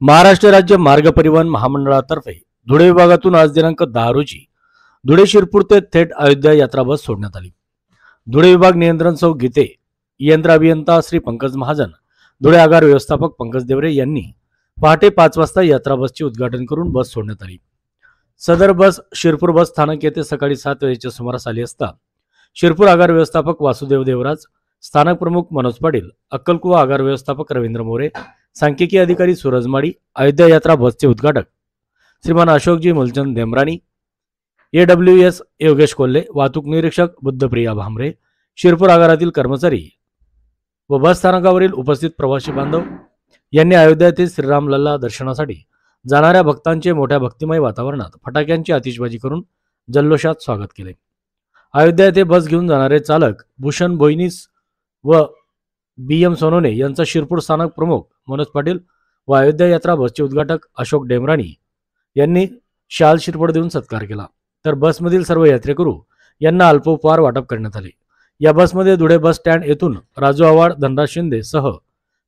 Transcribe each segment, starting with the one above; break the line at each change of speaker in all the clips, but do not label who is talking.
महाराष्ट्र राज्य मार्ग परिवहन महामंडळातर्फे धुळे विभागातून आज दिनांक 10 रोजी धुळे शिरपूर ते थेट अयोध्या यात्रा बस सोडण्यात आली। धुळे विभाग नियंत्रण सौ गीते, यंत्र अभियंता श्री पंकज महाजन, धुळे आगार व्यवस्थापक पंकज देवरे यांनी पहाटे 5 वाजता यात्रा बसचे उद्घाटन करून बस सोडण्यात आली। सदर बस शिरपूर बस स्थानक येथे सकाळी 7 वाजेच्या सुमारास आली असता शिरपूर आगार व्यवस्थापक वासुदेव देवराज, स्थानक प्रमुख मनोज पाटील, अक्कलकुवा आगार व्यवस्थापक रवींद्र मोरे, सांख्यिकी अधिकारी सूरज माडी, अयोध्या यात्रा बसचे उद्घाटक श्रीमान अशोकजी मुलचंद देमराणी, AWS योगेश कोल्हे, वाहतूक निरीक्षक बुद्धप्रिया भामरे, शिरपूर आगारातील कर्मचारी व बस स्थानकावरील उपस्थित प्रवासी बांधव यांनी अयोध्या येथील श्रीराम लल्ला दर्शनासाठी जाणाऱ्या भक्तांचे मोठ्या भक्तिमय वातावरणात फटाक्यांची आतिषबाजी करून जल्लोषात स्वागत केले। अयोध्या येथे बस घेऊन जाणारे चालक भूषण बोईनीस व BM सोनोने यांचा शिरपूर स्थानक प्रमुख मनोज पाटील व अयोध्या यात्रा बसचे उद्घाटक अशोक डेमराणी यांनी शाल शिरपड देऊन सत्कार केला। तर बसमधील सर्व यात्रेकरू यांना अल्पोपहार वाटप करण्यात आले। या बसमध्ये धुळे बस स्टँड येथून राजू आव्हाड, धनराज शिंदे सह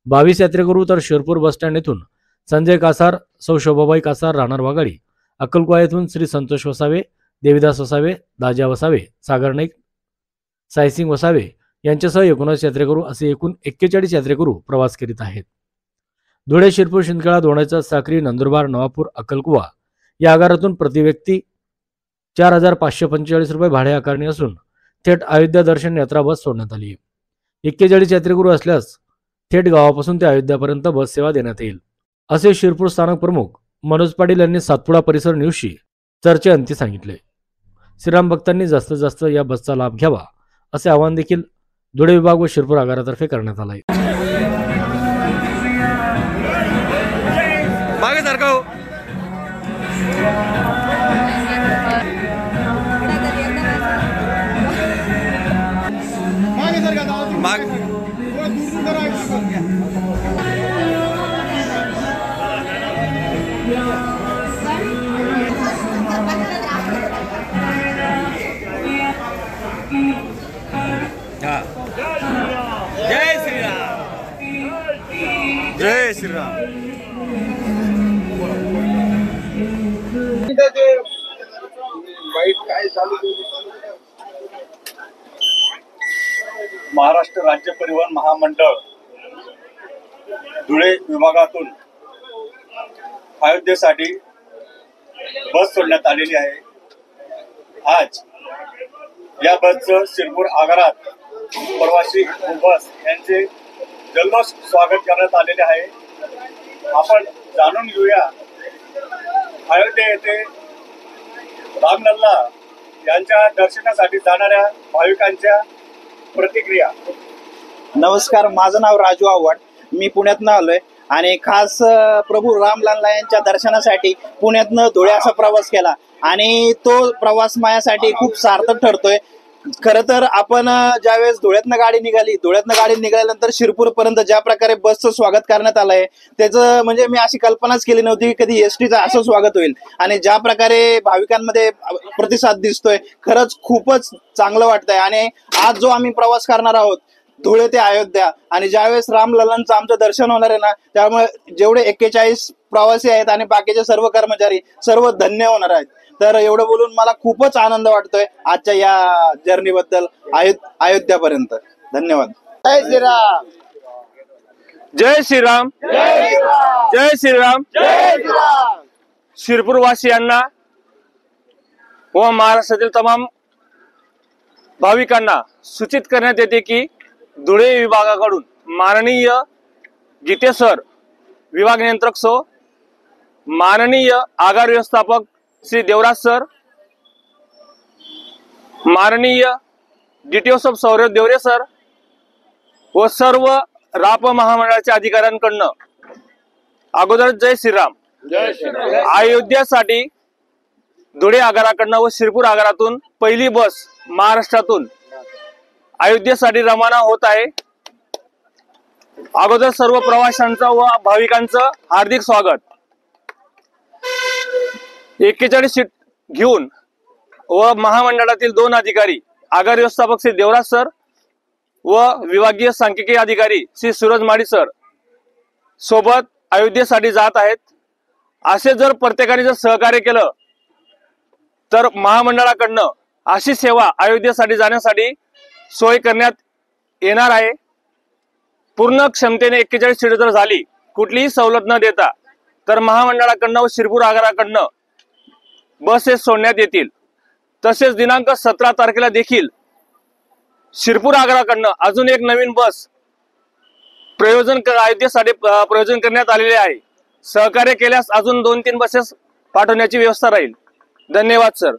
22 यात्रेकरू, तर शिरपूर बस स्टँड येथून संजय कासार, सौ शोभाबाई कासार, राहणार वाघाडी, अक्कलकुवा येथून श्री संतोष वसावे, देविदास वसावे, दाजा वसावे, सागर नाईक, सायसिंग वसावे यांच्यासह 19 यात्रेकरू असे एकूण 41 यात्रेकरू प्रवास करीत आहेत। धुळे, शिरपूर, शिंदखेडा, दोण्याचा, साक्री, नंदुरबार, नवापूर, अक्कलकुवा या आगारातून प्रति व्यक्ती 4545 रुपये भाडे आकारणी असून थेट अयोध्या दर्शन यात्रा बस सोडण्यात आली आहे। 41 यात्रेकरू असल्यास थेट गावापासून ते अयोध्यापर्यंत बस सेवा देण्यात येईल, असे शिरपूर स्थानक प्रमुख मनोज पाटील यांनी सातपुडा परिसर न्यूजशी चर्चेअंती सांगितले। श्रीराम भक्तांनी जास्तीत जास्त या बसचा लाभ घ्यावा असे आवाहन देखील धुळे विभाग व शिरपूर आगारातर्फे करण्यात आले आहे।
जय श्रीराम, जय श्रीराम।
महाराष्ट्र राज्य परिवहन महामंडळ धुळे विभागातून अयोध्येसाठी बस सोडण्यात आलेली आहे। आज या बसचं शिरपूर आगारात प्रवासी बस यांचे जल्लोष स्वागत करण्यात आलेले आहे। आपण जाणून घेऊया अयोध्या येथे रामलल्ला यांच्या दर्शनासाठी जाणाऱ्या भाविकांच्या प्रतिक्रिया।
नमस्कार, माझं नाव राजू आव्हाड, मी पुण्यातनं आलोय आणि खास प्रभू रामलल्ला यांच्या दर्शनासाठी पुण्यातनं धुळे असा प्रवास केला आणि तो प्रवास माझ्यासाठी खूप सार्थक ठरतोय। खरं तर आपण ज्यावेळेस धुळ्यातनं गाडी निघाल्यानंतर शिरपूर पर्यंत ज्या प्रकारे बसचं स्वागत करण्यात आलंय त्याचं म्हणजे मी अशी कल्पनाच केली नव्हती की कधी STचं असं स्वागत होईल आणि ज्या प्रकारे भाविकांमध्ये प्रतिसाद दिसतोय खरंच खूपच चांगलं वाटतंय। आणि आज जो आम्ही प्रवास करणार आहोत धुळे ते अयोध्या आणि ज्यावेळेस रामलल्लांचं आमचं दर्शन होणार आहे ना, त्यामुळे जेवढे 41 प्रवासी आहेत आणि बाकीचे सर्व कर्मचारी सर्व धन्य होणार आहेत। तर एवढं बोलून मला खूपच आनंद वाटतोय आजच्या या जर्नी बद्दल अयोध्यापर्यंत। धन्यवाद।
जय श्रीराम, जय श्रीराम, जय श्रीराम, जय श्रीराम। शिरपूर वासियांना व महाराष्ट्रातील तमाम भाविकांना सूचित करण्यात येते की धुळे विभागाकडून माननीय गीते सर, विभाग नियंत्रक सो, माननीय आगार व्यवस्थापक श्री देवराज सर, माननीय DTO सब सौरभ देवरे सर व सर्व राप महामंडळाच्या अधिकाऱ्यांकडनं अगोदर जय श्रीराम, जय श्रीराम। अयोध्यासाठी धुळे आगाराकडनं व शिरपूर आगारातून पहिली बस महाराष्ट्रातून अयोध्येसाठी रवाना होत आहे। अगोदर सर्व प्रवाशांचं व भाविकांचं हार्दिक स्वागत। 41 सीट घेऊन व महामंडळातील 2 अधिकारी आगार व्यवस्थापक श्री देवराज सर व विभागीय सांख्यिकी अधिकारी श्री सूरज माडी सर सोबत अयोध्येसाठी जात आहेत. असे जर प्रत्येकाने जर सहकार्य केलं तर महामंडळाकडनं अशी सेवा अयोध्येसाठी जाण्यासाठी सोय करण्यात येणार आहे. पूर्ण क्षमतेने 41 सीट जर झाली, कुठलीही सवलत न देता, तर महामंडळाकडनं व शिरपूर आगाराकडनं बसेस सोडण्यात येतील. तसेच दिनांक 17 तारखेला देखील शिरपूर आगाराकडनं अजून एक नवीन बस अयोध्येसाठी प्रयोजन करण्यात आलेले आहे. सहकार्य केल्यास अजून 2-3 बसेस पाठवण्याची व्यवस्था राहील. धन्यवाद सर.